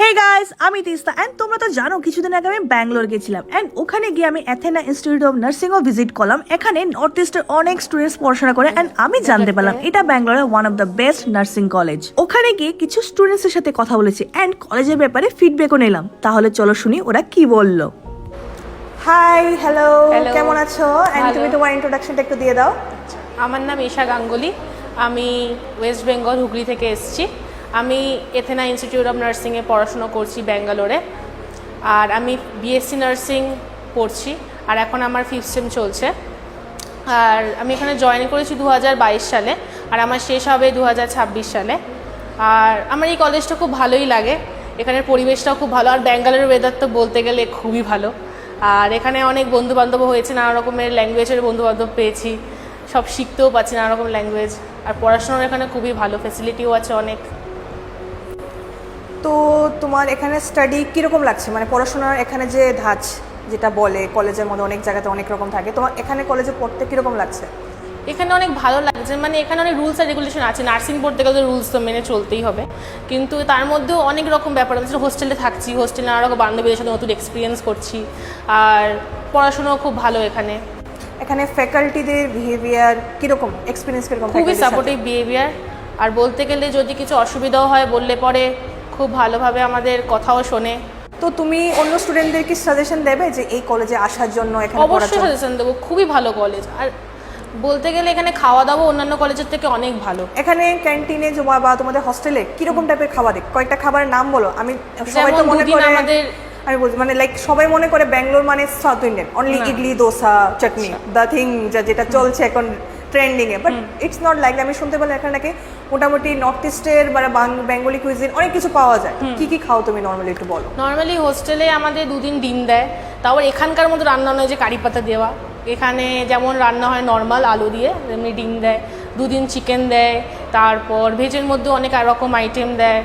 Hey guys, আমি Teesta and তোমরা তো জানো কিছুদিন আগে আমি ব্যাঙ্গালোর গেছিলাম এন্ড ওখানে গিয়ে আমি অ্যাথেনা ইনস্টিটিউট অফ নার্সিং ও ভিজিট করলাম। এখানে নর্থ ইস্টের অনেক স্টুডেন্টস পড়াশোনা করে এন্ড আমি জানতে পারলাম এটা ব্যাঙ্গালোরের one of the best nursing college. ওখানে গিয়ে কিছু স্টুডেন্টস এর সাথে কথা বলেছি এন্ড কলেজের ব্যাপারে ফিডব্যাকও নিলাম। তাহলে চলো শুনি ওরা কি বললো। হাই, হ্যালো, কেমন আছো? এন্ড তুমি তোমার ইন্ট্রোডাকশনটা একটু দিয়ে দাও। আমার নাম ঈশা গাঙ্গুলি, আমি ওয়েস্ট বেঙ্গল হুগলি থেকে এসেছি। আমি এথেনা ইনস্টিটিউট অফ নার্সিংয়ে পড়াশোনা করছি ব্যাঙ্গালোরে, আর আমি বিএসসি নার্সিং পড়ছি, আর এখন আমার 5th সেম চলছে। আর আমি এখানে জয়েন করেছি 2022 সালে, আর আমার শেষ হবে 2026 সালে। আর আমার এই কলেজটা খুব ভালোই লাগে, এখানের পরিবেশটাও খুব ভালো, আর ব্যাঙ্গালোরের ওয়েদার তো বলতে গেলে খুবই ভালো। আর এখানে অনেক বন্ধুবান্ধব হয়েছে, নানা রকমের ল্যাঙ্গুয়েজের বন্ধুবান্ধব পেয়েছি, সব শিখতেও পাচ্ছি নানা রকম ল্যাঙ্গুয়েজ। আর পড়াশোনার এখানে খুবই ভালো ফ্যাসিলিটিও আছে অনেক। তো তোমার এখানে স্টাডি কীরকম লাগছে, মানে পড়াশোনার এখানে যে ধাঁচ যেটা বলে কলেজের মধ্যে অনেক জায়গাতে অনেক রকম থাকে, তোমার এখানে কলেজে পড়তে কীরকম লাগছে? এখানে অনেক ভালো লাগছে, মানে এখানে অনেক রুলস আর রেগুলেশন আছে। নার্সিং পড়তে গেলে রুলস তো মেনে চলতেই হবে, কিন্তু তার মধ্যেও অনেক রকম ব্যাপার আছে। হোস্টেলে থাকছি, হোস্টেলে নানা রকম বান্ধবীদের সাথে নতুন এক্সপিরিয়েন্স করছি, আর পড়াশোনাও খুব ভালো এখানে। এখানে ফ্যাকাল্টিদের বিহেভিয়ার কীরকম, এক্সপিরিয়েন্স কীরকম? খুবই সাপোর্টিভ বিহেভিয়ার, আর বলতে গেলে যদি কিছু অসুবিধাও হয় বললে পরে খুব ভালোভাবে আমাদের কথাও শোনে। তো তুমি অন্য স্টুডেন্টদেরকে সাজেশন দেবে যে এই কলেজে আসার জন্য? এখানে অবশ্যই সাজেশন দেবো, খুবই ভালো কলেজ। আর বলতে গেলে এখানে খাওয়া দাওয়া অন্যান্য কলেজের থেকে অনেক ভালো। এখানে ক্যান্টিনে বা তোমাদের হোস্টেলে কিরকম টাইপের খাবার দেয়? কয়েকটা খাবারের নাম বলো। আমি সবাই তো মনে করে আমাদের, আমি বলছি মানে লাইক সবাই মনে করে ব্যাঙ্গালোর মানে south Indian, only idli dosa chutney, the thing যেটা চলছে এখন trending A, but it's not like. আমি শুনতে পেলাম এখানে নাকি মোটামুটি নর্থ ইস্টের মানে বেঙ্গলি কুইজিন অনেক কিছু পাওয়া যায়। কি কি খাও তুমি নর্মালি একটু বলো। নর্মালি হোস্টেলে আমাদের 2 দিন ডিম দেয়, তাও এখানকার মতো রান্না নয় যে কারি পাতা দেওয়া। এখানে যেমন রান্না হয় নর্মাল আলু দিয়ে, এমনি ডিম দেয়। 2 দিন চিকেন দেয়, তারপর ভেজের মধ্যে অনেক রকম আইটেম দেয়,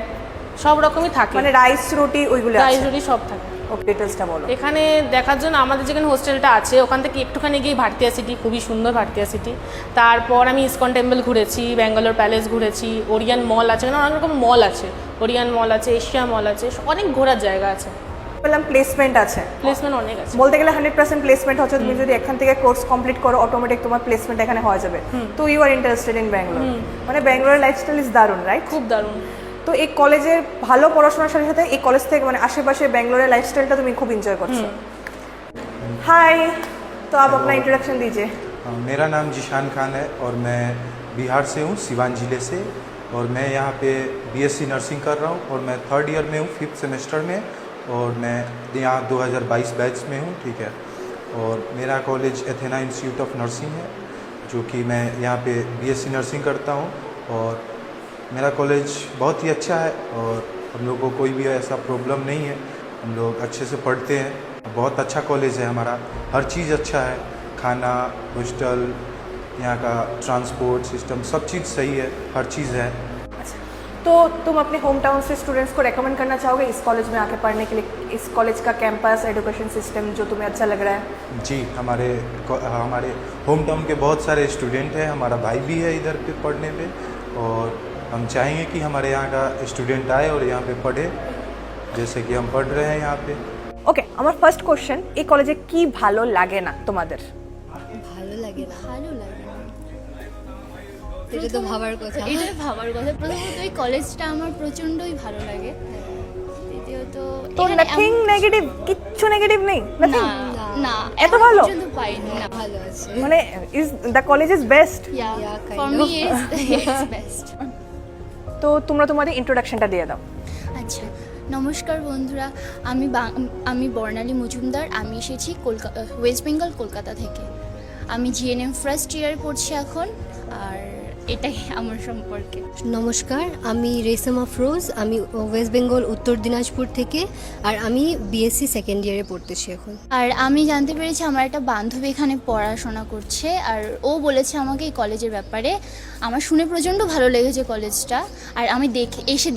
সব রকমই থাকে। মানে রাইস রুটি ওইগুলো? রাইস রুটি সব থাকে। ডিটেলসটা বলো। এখানে দেখার জন্য আমাদের যেখানে হোস্টেলটা আছে ওখান থেকে একটুখানি গিয়ে ভারতীয়া সিটি, খুবই সুন্দর ভারতীয়া সিটি। তারপর আমি ইসকন টেম্পল ঘুরেছি, ব্যাঙ্গালোর প্যালেস ঘুরেছি, ওরিয়ান মল আছে, এখানে অনেক রকম মল আছে, ওরিয়ান মল আছে, এশিয়া মল আছে, অনেক ঘোরার জায়গা আছে। বললাম প্লেসমেন্ট আছে, প্লেসমেন্ট অনেক আছে, বলতে গেলে 100% প্লেসমেন্ট হচ্ছে। তুমি যদি এখান থেকে কোর্স কমপ্লিট করো অটোমেটিক তোমার প্লেসমেন্ট এখানে হয়ে যাবে। তো you are interested in Bangalore, মানে ব্যাঙ্গালোরের লাইফস্টাইল ইজ দারুণ, রাইট? খুব দারুণ। তো এই কলেজের ভালো পড়াশোনার সাথে সাথে এই কলেজ থেকে মানে আশেপাশে ব্যাঙ্গালোরের লাইফস্টাইলটা তুমি খুব এंजॉय করছো। हाय, तो आप अपना इंट्रोडक्शन दीजिए। मेरा नाम जिशान खान है और मैं बिहार से हूँ, सिवान ज़िले से, और मैं यहाँ पे बीएससी नर्सिंग कर रहा हूँ और मैं 3rd ईयर में हूँ, 5th सेमेस्टर में, और मैं यहाँ 2022 बैच में हूँ, ठीक है। और मेरा college Athena institute of nursing है, जो कि मैं यहाँ पे बीएससी नर्सिंग करता हूँ। और मेरा कॉलेज बहुत ही अच्छा है और हम लोग को कोई भी ऐसा प्रॉब्लम नहीं है, हम लोग अच्छे से पढ़ते हैं। बहुत अच्छा कॉलेज है हमारा, हर चीज़ अच्छा है, खाना, हॉस्टल, यहाँ का ट्रांसपोर्ट सिस्टम, सब चीज़ सही है, हर चीज़ है। तो तुम अपने होम टाउन से स्टूडेंट्स को रेकमेंड करना चाहोगे इस कॉलेज में आके पढ़ने के लिए? इस कॉलेज का कैंपस एजुकेशन सिस्टम जो तुम्हें अच्छा लग रहा है? जी, हमारे होम टाउन के बहुत सारे स्टूडेंट हैं, हमारा भाई भी है इधर पे पढ़ने पे, और हम चाहेंगे कि हमारे यहाँ का स्टूडेंट आए और यहाँ पे पढ़े जैसे कि हम पढ़ रहे हैं यहाँ पे। ওকে, আমার ফার্স্ট কোশ্চেন, এই কলেজে কি ভালো লাগে না তোমাদের? ভালো লাগে না, এটা তো ভাবার কথা। প্রথমত এই কলেজটা আমার প্রচন্ডই ভালো লাগে। দ্বিতীয়ত তো নাথিং নেগেটিভ, কিচ্ছু নেগেটিভ নেই? না, এত ভালো পর্যন্ত পাইনি। না, ভালো আছে, মানে is the college is best? For me is best. তো তোমরা তোমাদের ইন্ট্রোডাকশনটা দিয়ে দাও। আচ্ছা, নমস্কার বন্ধুরা, আমি বর্ণালী মজুমদার। আমি এসেছি ওয়েস্ট বেঙ্গল কলকাতা থেকে। আমি জিএনএম ফার্স্ট ইয়ার পড়ছি এখন, আর এটাই আমার সম্পর্কে। নমস্কার, আমি রেশম আফরোজ। আমি ওয়েস্ট বেঙ্গল উত্তর দিনাজপুর থেকে, আর আমি বিএসসি সেকেন্ড ইয়ারে পড়তেছি এখন। আর আমি জানতে পেরেছি আমার একটা বান্ধবী এখানে পড়াশোনা করছে, আর ও বলেছে আমাকে এই কলেজের ব্যাপারে। আমার শুনে প্রচণ্ড ভালো লেগেছে কলেজটা, আর আমি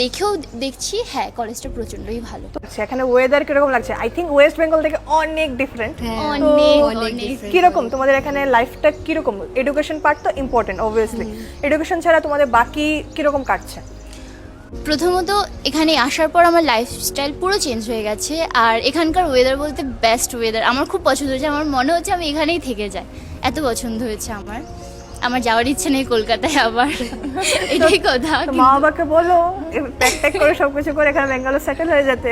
দেখেও দেখছি, হ্যাঁ কলেজটা প্রচণ্ডই ভালো। তো এখানে ওয়েদার কিরকম লাগছে? আই থিঙ্ক ওয়েস্ট বেঙ্গল থেকে অনেক ডিফারেন্ট। অনেক কিরকম তোমাদের এখানে লাইফটা কিরকম? এডুকেশন পার্ট তো ইম্পর্টেন্ট অবভিয়াসলি, এডুকেশন ছাড়া তোমাদের বাকি কিরকম কাটছে? প্রথমত এখানে আসার পর আমার লাইফস্টাইল পুরো চেঞ্জ হয়ে গেছে, আর এখানকার ওয়েদার বলতে বেস্ট ওয়েদার, আমার খুব পছন্দ হয়েছে। আমার মনে হচ্ছে আমি এখানেই থেকে যাই, এত পছন্দ হয়েছে আমার। আমার যাওয়ার ইচ্ছে নেই কলকাতায় আবার, এটাই কথা। তো মা বাবাকে বলো প্যাক ট্যাক করে সবকিছু করে এখানে ব্যাঙ্গালোর সেটেল হয়ে যেতে।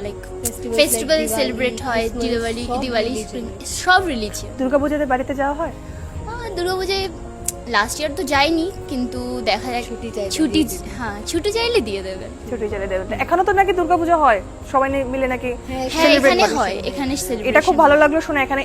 লাইক ফেস্টিভ্যাল সেলিব্রেট হয়, দিওয়ালি সব রিলিজিয়ন। দুর্গাপূজাতে বাড়িতে যাওয়া হয়? দুর্গাপূজায় লাস্ট ইয়ার তো যাইনি, কিন্তু দেখা যাক ছুটি চাইলে দিয়ে দেবে। ছুটি চলে দেবে। এখনো তো নাকি দুর্গাপূজা হয়, সবাই মিলে নাকি হ্যাঁ celebrate এখানে করে। হয়, এখানে এটা সেলিব্রেশন। খুব ভালো লাগলো শুনে, এখানে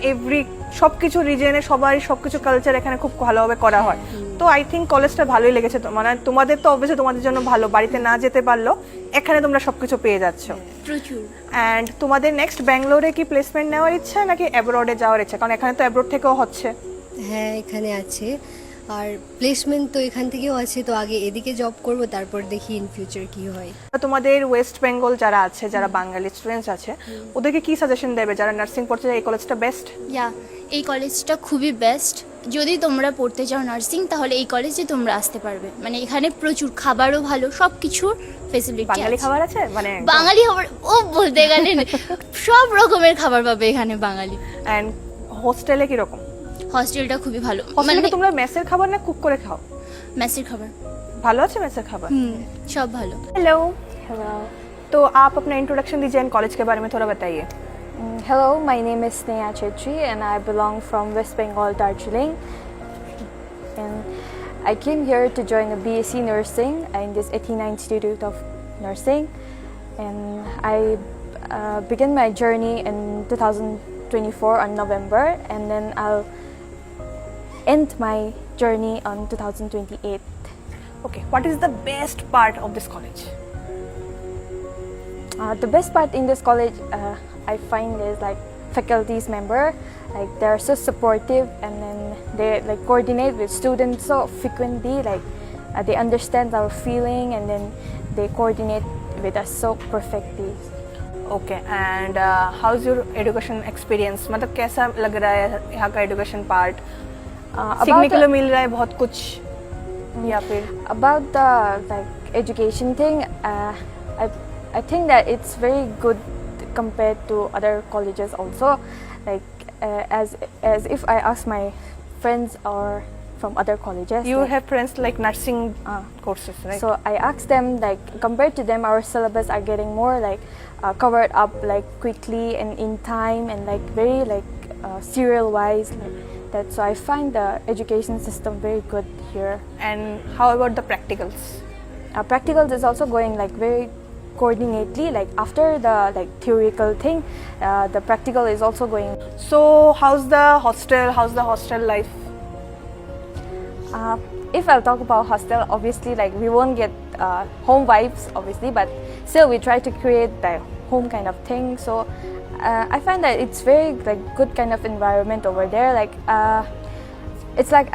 সবকিছু রিজনে সবাই সবকিছু কালচার এখানে খুব ভালোভাবে করা হয়। তো আই থিঙ্ক কলেজটা ভালোই লেগেছে। তো মানে তোমাদের তো অবশ্যই তোমাদের জন্য ভালো, বাড়িতে না যেতে পারলো এখানে তোমরা সবকিছু পেয়ে যাচ্ছ। প্রচুর। অ্যান্ড তোমাদের নেক্সট ব্যাঙ্গালোরে কি প্লেসমেন্ট নেওয়ার ইচ্ছা নাকি অ্যাব্রডে যাওয়ার ইচ্ছা? কারণ এখানে তো অ্যাব্রড থেকেও হচ্ছে। হ্যাঁ এখানে আছে, আর প্লেসমেন্ট তো এখান থেকেও আছে, তো আগে এদিকে জব করব, তারপর দেখি ইন ফিউচার কি হয়। তোমাদের ওয়েস্ট বেঙ্গল যারা আছে, যারা বাঙালি স্টুডেন্টস আছে, ওদেরকে কি সাজেশন দেবে যারা নার্সিং পড়তে চায়? এই কলেজটা বেস্ট? এই কলেজটা খুবই বেস্ট। যদি তোমরা পড়তে চাও নার্সিং, তাহলে এই কলেজে তোমরা আসতে পারবে। মানে এখানে প্রচুর খাবারও ভালো, সব কিছুর ফেসিলিটি বাঙালি খাবার আছে, মানে বাঙালি খাবার ও বলতে গেলে সব রকমের খাবার পাবে এখানে বাঙালি। অ্যান্ড হোস্টেলে কিরকম? হস্টেলটা খুবই ভালো, হোস্টেলে মানে তোমরা মেসের খাবার না কুক করে খাও? মেসের খাবার ভালো আছে মেসের খাবার? সব ভালো। Hello Hello. तो आप अपना इंट्रोडक्शन दीजिए एंड कॉलेज के बारे में थोड़ा बताइए। Hello, my name is Sneha Chetri and I belong from West Bengal, Darjeeling. And I came here to join a BSc Nursing in this 89 Institute of Nursing. And I began my journey in 2024 on November, and then I'll end my journey on 2028. Okay, what is the best part of this college? The best part in this college, I find, is like faculty's member. Like they're so supportive, and then they like coordinate with students so frequently. Like they understand our feeling, and then they coordinate with us so perfectly. Okay, and how's your education experience? मतलब कैसा लग रहा है यहाँ का education part? सीखने के लिए मिल रहा है बहुत कुछ या फिर? About the like education thing, I think that it's very good compared to other colleges also. Like as if I ask my friends or from other colleges. You like, have friends like nursing courses, right? So I asked them, like compared to them, our syllabus are getting more like covered up like quickly and in time, and like very like serial wise like that. So I find the education system very good here. And how about the practicals? Practicals is also going like very coordinately. Like after the like theoretical thing, the practical is also going. So how's the hostel? How's the hostel life? If I'll talk about hostel, obviously like we won't get home vibes obviously, but still we try to create the home kind of thing. So I find that it's very like good kind of environment over there. Like it's like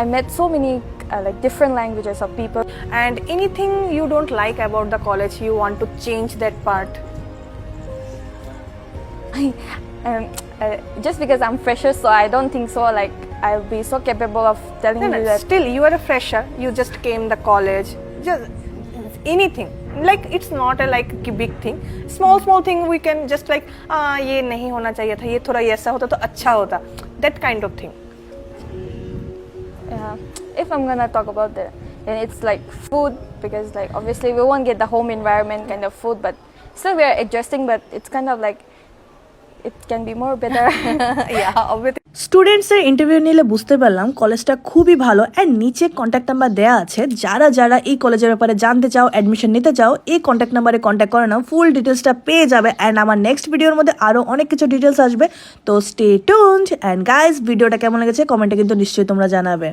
I met so many like different languages of people. And anything you don't like about the college, you want to change that part? Just because I'm fresher, so I don't think so like I'll be so capable of telling you that. Still, you are a fresher. You just came the college. Just anything. Like it's not a like big thing. Small thing we can just like ये नहीं होना चाहिए था, ये थोड़ा ऐसा होता तो अच्छा होता. That kind of thing. If I'm gonna talk about then it's like food, because like obviously we won't get the home environment kind of food, but still we are adjusting, but it's kind of like it can be more better. Yeah, obviously. স্টুডেন্টসের interview নিলে বুঝতে পারলাম কলেজটা খুবই ভালো। And নিচে contact number দেওয়া আছে, যারা যারা এই কলেজের ব্যাপারে জানতে চাও, অ্যাডমিশন নিতে চাও, এই কন্ট্যাক্ট নাম্বারে কন্ট্যাক্ট করে নাও, ফুল ডিটেলসটা পেয়ে যাবে। অ্যান্ড আমার নেক্সট ভিডিওর মধ্যে আরও অনেক কিছু ডিটেলস আসবে, তো স্টে টুনড। অ্যান্ড গাইজ, ভিডিওটা কেমন লেগেছে কমেন্টে কিন্তু নিশ্চয়ই তোমরা জানাবে।